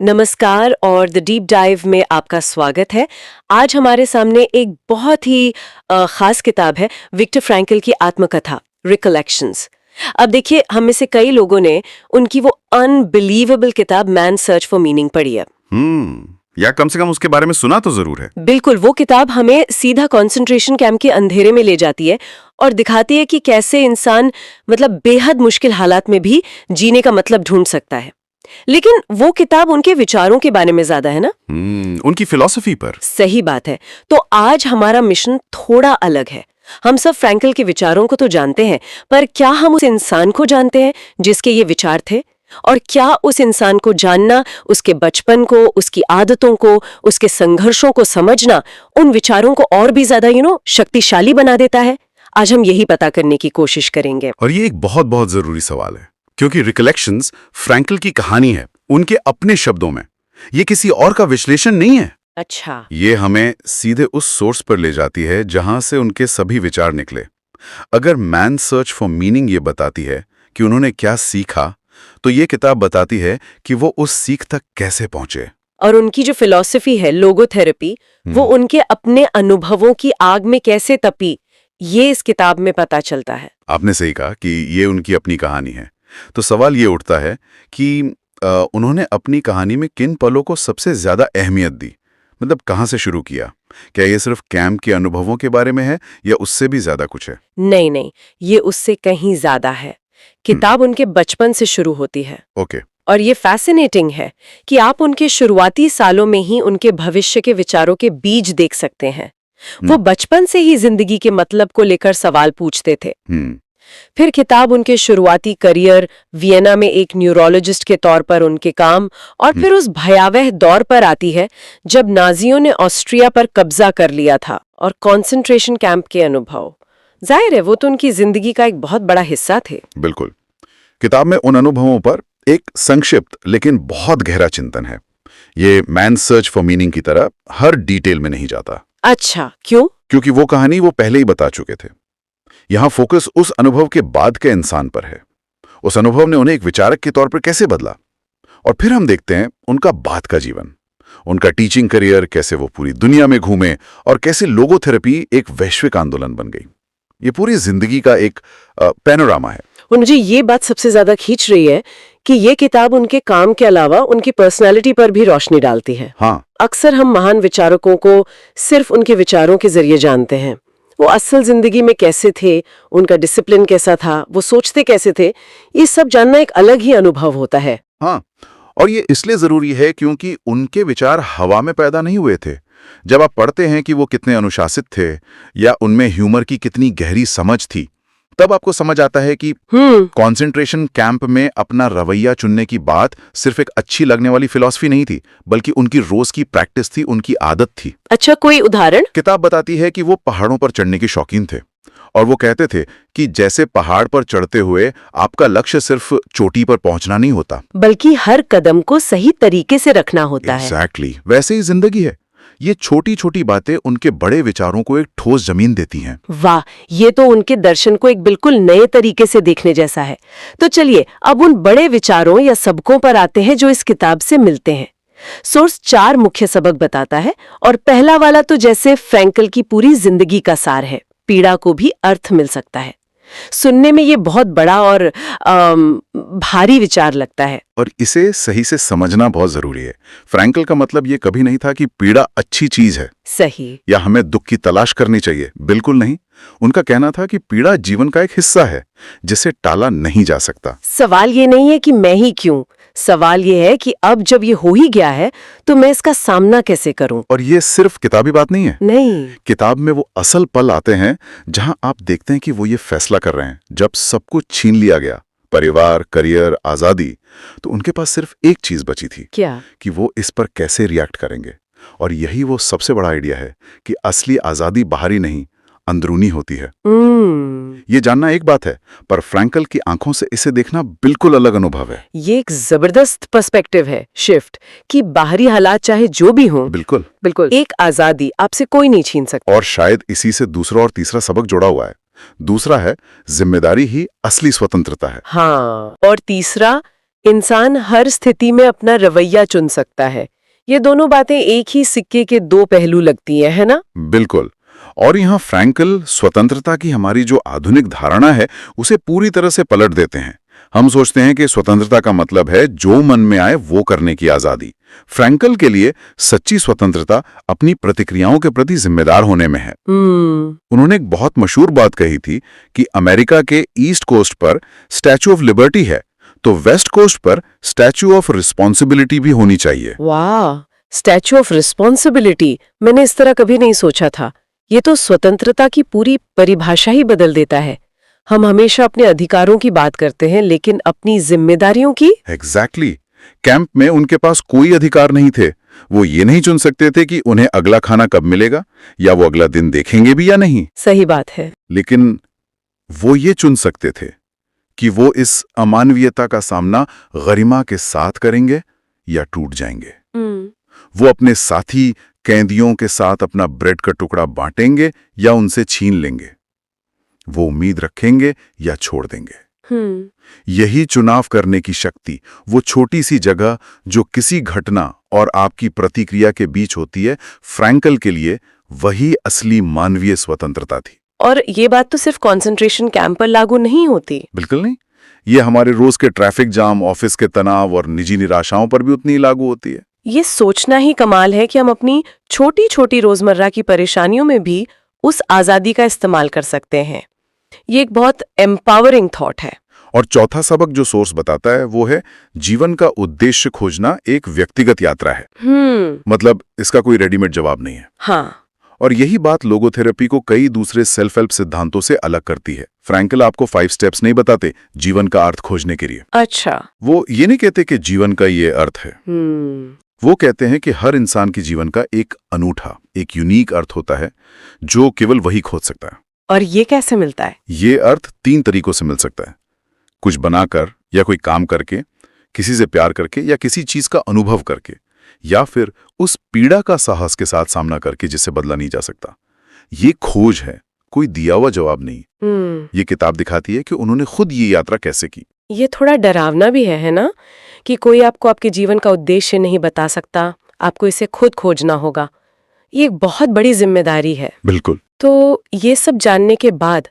नमस्कार और the deep dive में आपका स्वागत है। आज हमारे सामने एक बहुत ही खास किताब है, विक्टर फ्रैंकल की आत्मकथा रिकलेक्शंस। अब देखिए, हम में से कई लोगों ने उनकी वो अनबिलीवेबल किताब मैन सर्च फॉर मीनिंग पढ़ी है। या कम से कम उसके बारे में सुना तो जरूर है। बिल्कुल, वो किताब हमें सीधा कंसंट्रेशन कैंप के अंधेरे में ले जाती है और दिखाती है कि कैसे इंसान बेहद मुश्किल हालात में भी जीने का मतलब ढूंढ सकता है। लेकिन वो किताब उनके विचारों के बारे में ज्यादा है ना, उनकी फिलॉसफी पर। सही बात है। तो आज हमारा मिशन थोड़ा अलग है। हम सब फ्रैंकल के विचारों को तो जानते हैं, पर क्या हम उस इंसान को जानते हैं जिसके ये विचार थे? और क्या उस इंसान को जानना, उसके बचपन को, उसकी आदतों को, उसके संघर्षों को समझना उन विचारों को और भी ज्यादा शक्तिशाली बना देता है? आज हम यही पता करने की कोशिश करेंगे। और ये एक बहुत बहुत जरूरी सवाल है, क्योंकि रिकलेक्शंस फ्रैंकल की कहानी है, उनके अपने शब्दों में। ये किसी और का विश्लेषण नहीं है। अच्छा। ये हमें सीधे उस सोर्स पर ले जाती है जहां से उनके सभी विचार निकले। अगर मैन सर्च फॉर मीनिंग ये बताती है कि उन्होंने क्या सीखा, तो ये किताब बताती है कि वो उस सीख तक कैसे पहुंचे। और उनकी जो फिलॉसफी है लोगोथेरेपी, वो उनके अपने अनुभवों की आग में कैसे तपी, ये इस किताब में पता चलता है। आपने सही कहा कि ये उनकी अपनी कहानी है। तो सवाल ये उठता है कि उन्होंने अपनी कहानी में किन पलों को सबसे ज्यादा अहमियत दी? कहाँ से शुरू किया? क्या ये सिर्फ कैंप के अनुभवों के बारे में है या उससे भी ज्यादा कुछ है? नहीं, ये उससे कहीं ज्यादा है। किताब उनके बचपन से शुरू होती है। ओके। और ये फैसिनेटिंग है कि आप उनके शुरुआती सालों में ही उनके भविष्य के विचारों के बीज देख सकते हैं। वो बचपन से ही जिंदगी के मतलब को लेकर सवाल पूछते थे। फिर किताब उनके शुरुआती करियर, वियना में एक न्यूरोलॉजिस्ट के तौर पर उनके काम, और फिर उस भयावह दौर पर आती है जब नाजियों ने ऑस्ट्रिया पर कब्जा कर लिया था, और कंसंट्रेशन कैंप के अनुभव। जाहिर है वो तो उनकी जिंदगी का एक बहुत बड़ा हिस्सा थे। बिल्कुल। किताब में उन अनुभवों पर एक संक्षिप्त लेकिन बहुत गहरा चिंतन है। ये मैन सर्च फॉर मीनिंग की तरह हर डिटेल में नहीं जाता। अच्छा, क्यों? क्योंकि वो कहानी वो पहले ही बता चुके थे। यहाँ फोकस उस अनुभव के बाद के इंसान पर है। उस अनुभव ने उन्हें एक विचारक के तौर पर कैसे बदला। और फिर हम देखते हैं उनका बाद का जीवन, उनका टीचिंग करियर, कैसे वो पूरी दुनिया में घूमे और कैसे लोगोथेरेपी एक वैश्विक आंदोलन बन गई। ये पूरी जिंदगी का एक पैनोरामा है। और मुझे ये बात सबसे ज्यादा खींच रही है कि ये किताब उनके काम के अलावा उनकी पर्सनालिटी पर भी रोशनी डालती है। हाँ। अक्सर हम महान विचारकों को सिर्फ उनके विचारों के जरिए जानते हैं। वो असल जिंदगी में कैसे थे, उनका डिसिप्लिन कैसा था, वो सोचते कैसे थे, ये सब जानना एक अलग ही अनुभव होता है। हाँ, और ये इसलिए जरूरी है क्योंकि उनके विचार हवा में पैदा नहीं हुए थे। जब आप पढ़ते हैं कि वो कितने अनुशासित थे या उनमें ह्यूमर की कितनी गहरी समझ थी, तब आपको समझ आता है कि कंसंट्रेशन कैंप में अपना रवैया चुनने की बात सिर्फ एक अच्छी लगने वाली फिलॉसफी नहीं थी, बल्कि उनकी रोज की प्रैक्टिस थी, उनकी आदत थी। अच्छा, कोई उदाहरण? किताब बताती है कि वो पहाड़ों पर चढ़ने के शौकीन थे और वो कहते थे कि जैसे पहाड़ पर चढ़ते हुए आपका लक्ष्य सिर्फ चोटी पर पहुंचना नहीं होता, बल्कि हर कदम को सही तरीके से रखना होता है। एग्जैक्टली, वैसे ही जिंदगी है। ये छोटी छोटी बातें उनके बड़े विचारों को एक ठोस जमीन देती हैं। वाह, ये तो उनके दर्शन को एक बिल्कुल नए तरीके से देखने जैसा है। तो चलिए अब उन बड़े विचारों या सबकों पर आते हैं जो इस किताब से मिलते हैं। सोर्स 4 मुख्य सबक बताता है, और पहला वाला तो जैसे फ्रैंकल की पूरी जिंदगी का सार है, पीड़ा को भी अर्थ मिल सकता है। सुनने में ये बहुत बड़ा और भारी विचार लगता है, और इसे सही से समझना बहुत जरूरी है। फ्रैंकल का मतलब ये कभी नहीं था कि पीड़ा अच्छी चीज है, सही, या हमें दुख की तलाश करनी चाहिए। बिल्कुल नहीं। उनका कहना था कि पीड़ा जीवन का एक हिस्सा है जिसे टाला नहीं जा सकता। सवाल ये नहीं है कि मैं ही क्यों, सवाल ये है कि अब जब ये हो ही गया है तो मैं इसका सामना कैसे करूं। और ये सिर्फ किताबी बात नहीं है। नहीं, किताब में वो असल पल आते हैं जहां आप देखते हैं कि वो ये फैसला कर रहे हैं जब सब कुछ छीन लिया गया, परिवार, करियर, आजादी, तो उनके पास सिर्फ एक चीज बची थी। क्या? कि वो इस पर कैसे रिएक्ट करेंगे। और यही वो सबसे बड़ा आइडिया है कि असली आजादी बाहरी नहीं, अंदरूनी होती है। ये जानना एक बात है, पर फ्रैंकल की आंखों से इसे देखना बिल्कुल अलग अनुभव है। ये एक जबरदस्त पर्सपेक्टिव है, शिफ्ट, कि बाहरी हालात चाहे जो भी हों, बिल्कुल बिल्कुल एक आजादी आपसे कोई नहीं छीन सकता। और शायद इसी से दूसरा और तीसरा सबक जुड़ा हुआ है। दूसरा है जिम्मेदारी ही असली स्वतंत्रता है। हाँ, और तीसरा, इंसान हर स्थिति में अपना रवैया चुन सकता है। ये दोनों बातें एक ही सिक्के के दो पहलू लगती हैं, है ना? बिल्कुल। और यहाँ फ्रैंकल स्वतंत्रता की हमारी जो आधुनिक धारणा है उसे पूरी तरह से पलट देते हैं। हम सोचते हैं कि स्वतंत्रता का मतलब है जो मन में आए वो करने की आजादी। फ्रैंकल के लिए सच्ची स्वतंत्रता अपनी प्रतिक्रियाओं के प्रति जिम्मेदार होने में है। उन्होंने एक बहुत मशहूर बात कही थी कि अमेरिका के ईस्ट कोस्ट पर स्टैच्यू ऑफ लिबर्टी है, तो वेस्ट कोस्ट पर स्टैच्यू ऑफ रिस्पॉन्सिबिलिटी भी होनी चाहिए। वाह, स्टैच्यू ऑफ रिस्पॉन्सिबिलिटी, मैंने इस तरह कभी नहीं सोचा था। ये तो स्वतंत्रता की पूरी परिभाषा ही बदल देता है। हम हमेशा अपने अधिकारों की बात करते हैं, लेकिन अपनी जिम्मेदारियों की? एग्जैक्टली। कैंप में उनके पास कोई अधिकार नहीं थे। वो ये नहीं चुन सकते थे कि उन्हें अगला खाना कब मिलेगा या वो अगला दिन देखेंगे भी या नहीं। सही बात है। लेकिन वो ये चुन सकते थे कि वो इस अमानवीयता का सामना गरिमा के साथ करेंगे या टूट जाएंगे। वो अपने साथी कैदियों के साथ अपना ब्रेड का टुकड़ा बांटेंगे या उनसे छीन लेंगे। वो उम्मीद रखेंगे या छोड़ देंगे। यही चुनाव करने की शक्ति, वो छोटी सी जगह जो किसी घटना और आपकी प्रतिक्रिया के बीच होती है, फ्रैंकल के लिए वही असली मानवीय स्वतंत्रता थी। और ये बात तो सिर्फ कंसंट्रेशन कैंप पर लागू नहीं होती। बिल्कुल नहीं। ये हमारे रोज के ट्रैफिक जाम, ऑफिस के तनाव और निजी निराशाओं पर भी उतनी लागू होती है। ये सोचना ही कमाल है कि हम अपनी छोटी छोटी रोजमर्रा की परेशानियों में भी उस आजादी का इस्तेमाल कर सकते हैं। ये एक बहुत एम्पावरिंग थॉट है। और चौथा सबक जो सोर्स बताता है वो है जीवन का उद्देश्य खोजना एक व्यक्तिगत यात्रा है। मतलब इसका कोई रेडीमेड जवाब नहीं है। हाँ। और यही बात लोगोथेरेपी को कई दूसरे सेल्फ हेल्प सिद्धांतों से अलग करती है। फ्रैंकल आपको 5 स्टेप्स नहीं बताते जीवन का अर्थ खोजने के लिए। अच्छा। वो ये नहीं कहते कि जीवन का ये अर्थ है। वो कहते हैं कि हर इंसान के जीवन का एक अनूठा, एक यूनिक अर्थ होता है जो केवल वही खोज सकता है। और ये कैसे मिलता है? ये अर्थ 3 तरीकों से मिल सकता है। कुछ बनाकर या कोई काम करके, किसी से प्यार करके या किसी चीज का अनुभव करके, या फिर उस पीड़ा का साहस के साथ सामना करके जिसे बदला नहीं जा सकता। ये खोज है, कोई दिया हुआ जवाब नहीं। ये किताब दिखाती है कि उन्होंने खुद ये यात्रा कैसे की। ये थोड़ा डरावना भी है ना, कि कोई आपको आपके जीवन का उद्देश्य नहीं बता सकता, आपको इसे खुद खोजना होगा। ये एक बहुत बड़ी जिम्मेदारी है। बिल्कुल। तो ये सब जानने के बाद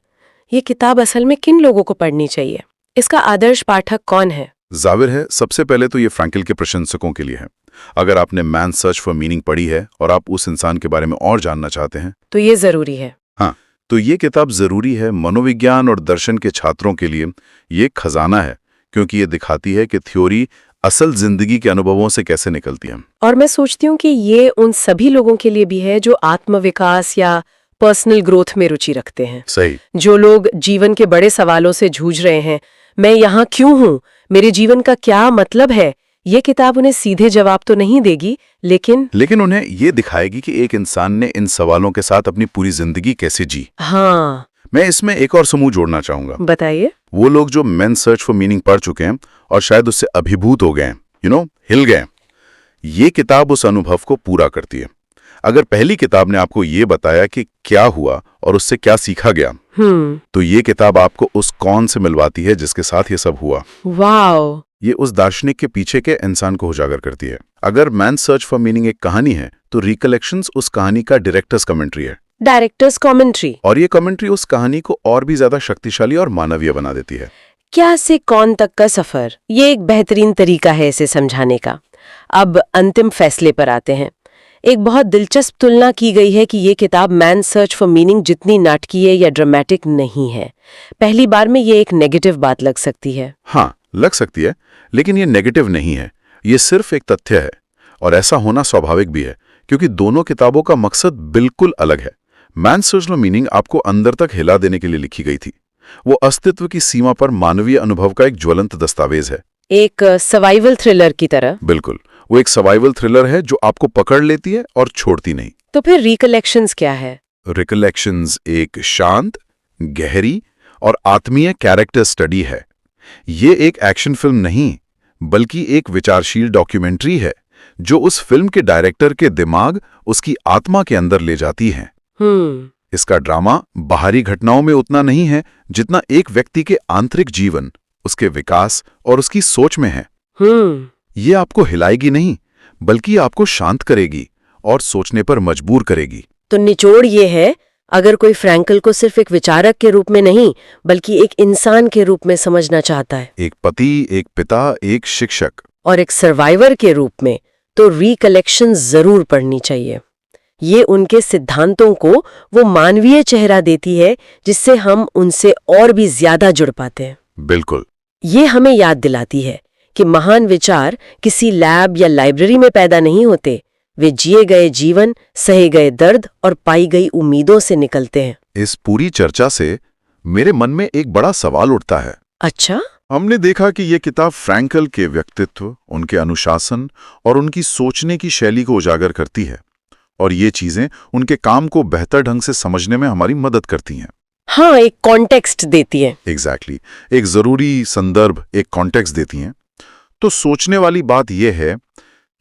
ये किताब असल में किन लोगों को पढ़नी चाहिए? इसका आदर्श पाठक कौन है? जाहिर है सबसे पहले तो ये फ्रैंकल के प्रशंसकों के लिए है। अगर आपने मैन सर्च फॉर मीनिंग पढ़ी है और आप उस इंसान के बारे में और जानना चाहते हैं तो ये जरूरी है। हाँ, तो ये किताब जरूरी है। मनोविज्ञान और दर्शन के छात्रों के लिए ये खजाना है, क्योंकि ये दिखाती है कि थ्योरी असल जिंदगी के अनुभवों से कैसे निकलती है। और मैं सोचती हूँ कि ये उन सभी लोगों के लिए भी है जो आत्मविकास या पर्सनल ग्रोथ में रुचि रखते हैं। सही। जो लोग जीवन के बड़े सवालों से जूझ रहे हैं, मैं यहाँ क्यों हूँ, मेरे जीवन का क्या मतलब है, ये किताब उन्हें सीधे जवाब तो नहीं देगी, लेकिन उन्हें ये दिखाएगी कि एक इंसान ने इन सवालों के साथ अपनी पूरी जिंदगी कैसे जी। हाँ। मैं इसमें एक और समूह जोड़ना चाहूंगा। बताइए। वो लोग जो मेन सर्च फॉर मीनिंग पढ़ चुके हैं और शायद उससे अभिभूत हो गए, हिल गए। ये किताब उस अनुभव को पूरा करती है। अगर पहली किताब ने आपको ये बताया कि क्या हुआ और उससे क्या सीखा गया, तो ये किताब आपको उस कौन से मिलवाती है जिसके साथ ये सब हुआ। वाओ। ये उस दार्शनिक के पीछे के इंसान को उजागर करती है। अगर मैन सर्च फॉर मीनिंग एक कहानी है तो रिकलेक्शंस उस कहानी का डायरेक्टर्स कमेंट्री है। Directors commentary. और ये कमेंट्री उस कहानी को और भी ज्यादा शक्तिशाली और मानवीय बना देती है। क्या से कौन तक का सफर, ये एक बेहतरीन तरीका है इसे समझाने का। अब अंतिम फैसले पर आते हैं। एक बहुत दिलचस्प तुलना की गई है कि ये किताब मैन सर्च फॉर मीनिंग जितनी नाटकीय या ड्रामेटिक नहीं है। पहली बार में ये एक नेगेटिव बात लग सकती है। हाँ, लग सकती है, लेकिन ये नेगेटिव नहीं है। ये सिर्फ एक तथ्य है, और ऐसा होना स्वाभाविक भी है, क्योंकि दोनों किताबों का मकसद बिल्कुल अलग है। मैन सर्च फॉर मीनिंग आपको अंदर तक हिला देने के लिए लिखी गई थी। वो अस्तित्व की सीमा पर मानवीय अनुभव का एक ज्वलंत दस्तावेज है। एक सर्वाइवल थ्रिलर की तरह। बिल्कुल, वो एक सर्वाइवल थ्रिलर है जो आपको पकड़ लेती है और छोड़ती नहीं। तो फिर रिकलेक्शंस क्या है? रिकलेक्शंस एक शांत, गहरी और आत्मीय कैरेक्टर स्टडी है। ये एक एक्शन फिल्म नहीं, बल्कि एक विचारशील डॉक्यूमेंट्री है जो उस फिल्म के डायरेक्टर के दिमाग, उसकी आत्मा के अंदर ले जाती है। इसका ड्रामा बाहरी घटनाओं में उतना नहीं है जितना एक व्यक्ति के आंतरिक जीवन, उसके विकास और उसकी सोच में है। ये आपको हिलाएगी नहीं, बल्कि आपको शांत करेगी और सोचने पर मजबूर करेगी। तो निचोड़ ये है, अगर कोई फ्रैंकल को सिर्फ एक विचारक के रूप में नहीं बल्कि एक इंसान के रूप में समझना चाहता है, एक पति, एक पिता, एक शिक्षक और एक सर्वाइवर के रूप में, तो रिकलेक्शन जरूर पढ़नी चाहिए। ये उनके सिद्धांतों को वो मानवीय चेहरा देती है जिससे हम उनसे और भी ज्यादा जुड़ पाते हैं। बिल्कुल। ये हमें याद दिलाती है कि महान विचार किसी लैब या लाइब्रेरी में पैदा नहीं होते, वे जिए गए जीवन, सहे गए दर्द और पाई गई उम्मीदों से निकलते हैं। इस पूरी चर्चा से मेरे मन में एक बड़ा सवाल उठता है। अच्छा? हमने देखा कि ये किताब फ्रैंकल के व्यक्तित्व, उनके अनुशासन और उनकी सोचने की शैली को उजागर करती है, और ये चीजें उनके काम को बेहतर ढंग से समझने में हमारी मदद करती हैं। हाँ, एक कॉन्टेक्स्ट देती है। एग्जैक्टली, एक जरूरी संदर्भ, एक कॉन्टेक्स्ट देती हैं। तो सोचने वाली बात यह है,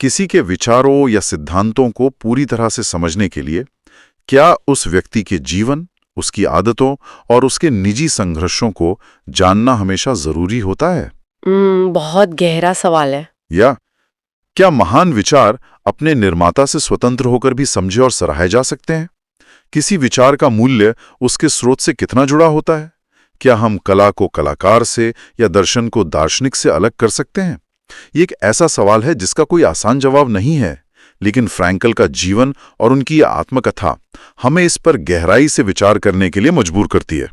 किसी के विचारों या सिद्धांतों को पूरी तरह से समझने के लिए क्या उस व्यक्ति के जीवन, उसकी आदतों और उसके निजी संघर्षों को जानना हमेशा जरूरी होता है? बहुत गहरा सवाल है। या क्या महान विचार अपने निर्माता से स्वतंत्र होकर भी समझे और सराहे जा सकते हैं? किसी विचार का मूल्य उसके स्रोत से कितना जुड़ा होता है? क्या हम कला को कलाकार से या दर्शन को दार्शनिक से अलग कर सकते हैं? ये एक ऐसा सवाल है जिसका कोई आसान जवाब नहीं है, लेकिन फ्रैंकल का जीवन और उनकी आत्मकथा हमें इस पर गहराई से विचार करने के लिए मजबूर करती है।